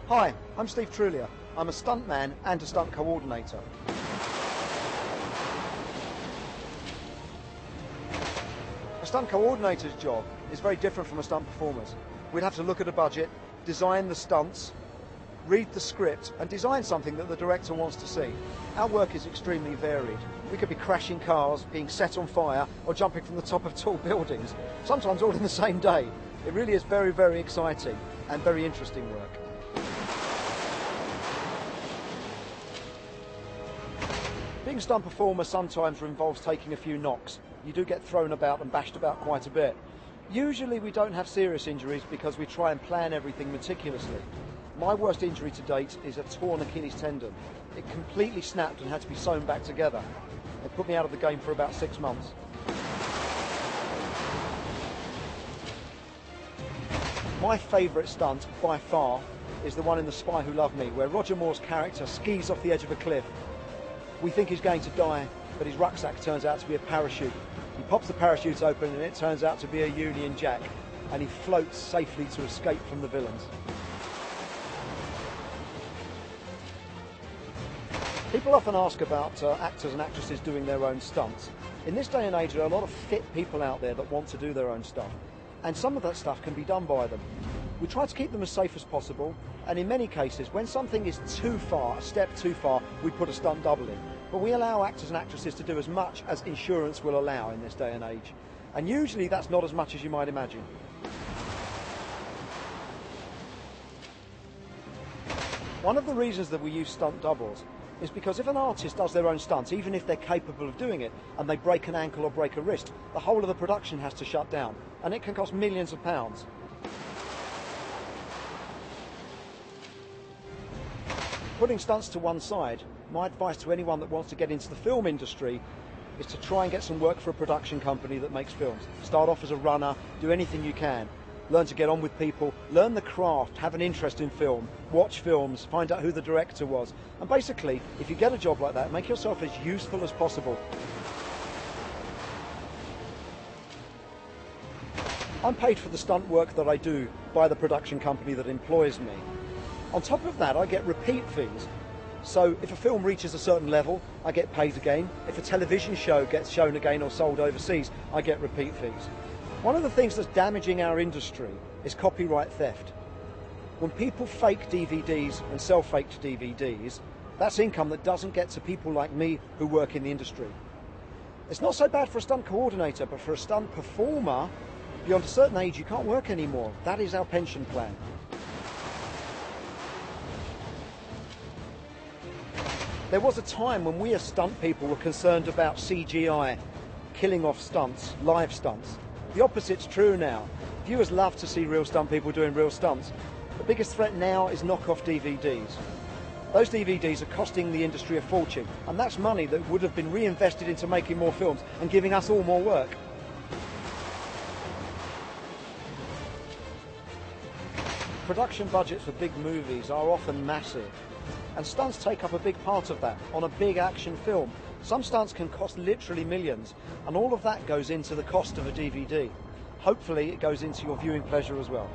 Hi, I'm Steve Truglia. I'm a stuntman and a stunt coordinator. A stunt coordinator's job is very different from a stunt performer's. We'd have to look at a budget, design the stunts, read the script and design something that the director wants to see. Our work is extremely varied. We could be crashing cars, being set on fire or jumping from the top of tall buildings, sometimes all in the same day. It really is very, very exciting and very interesting work. Being a stunt performer sometimes involves taking a few knocks. You do get thrown about and bashed about quite a bit. Usually we don't have serious injuries because we try and plan everything meticulously. My worst injury to date is a torn Achilles tendon. It completely snapped and had to be sewn back together. It put me out of the game for about 6 months. My favourite stunt, by far, is the one in The Spy Who Loved Me, where Roger Moore's character skis off the edge of a cliff. We think he's going to die, but his rucksack turns out to be a parachute. He pops the parachute open and it turns out to be a Union Jack, and he floats safely to escape from the villains. People often ask about actors and actresses doing their own stunts. In this day and age, there are a lot of fit people out there that want to do their own stuff, and some of that stuff can be done by them. We try to keep them as safe as possible, and in many cases, when something is too far, a step too far, we put a stunt double in. But we allow actors and actresses to do as much as insurance will allow in this day and age, and usually that's not as much as you might imagine. One of the reasons that we use stunt doubles is because if an artist does their own stunts, even if they're capable of doing it, and they break an ankle or break a wrist, the whole of the production has to shut down, and it can cost millions of pounds. Putting stunts to one side, my advice to anyone that wants to get into the film industry is to try and get some work for a production company that makes films. Start off as a runner, do anything you can. Learn to get on with people, learn the craft, have an interest in film, watch films, find out who the director was. And basically, if you get a job like that, make yourself as useful as possible. I'm paid for the stunt work that I do by the production company that employs me. On top of that, I get repeat fees. So if a film reaches a certain level, I get paid again. If a television show gets shown again or sold overseas, I get repeat fees. One of the things that's damaging our industry is copyright theft. When people fake DVDs and sell faked DVDs, that's income that doesn't get to people like me who work in the industry. It's not so bad for a stunt coordinator, but for a stunt performer, beyond a certain age, you can't work anymore. That is our pension plan. There was a time when we as stunt people were concerned about CGI, killing off stunts, live stunts. The opposite's true now. Viewers love to see real stunt people doing real stunts. The biggest threat now is knockoff DVDs. Those DVDs are costing the industry a fortune, and that's money that would have been reinvested into making more films and giving us all more work. Production budgets for big movies are often massive, and stunts take up a big part of that on a big action film. Some stunts can cost literally millions, and all of that goes into the cost of a DVD. Hopefully it goes into your viewing pleasure as well.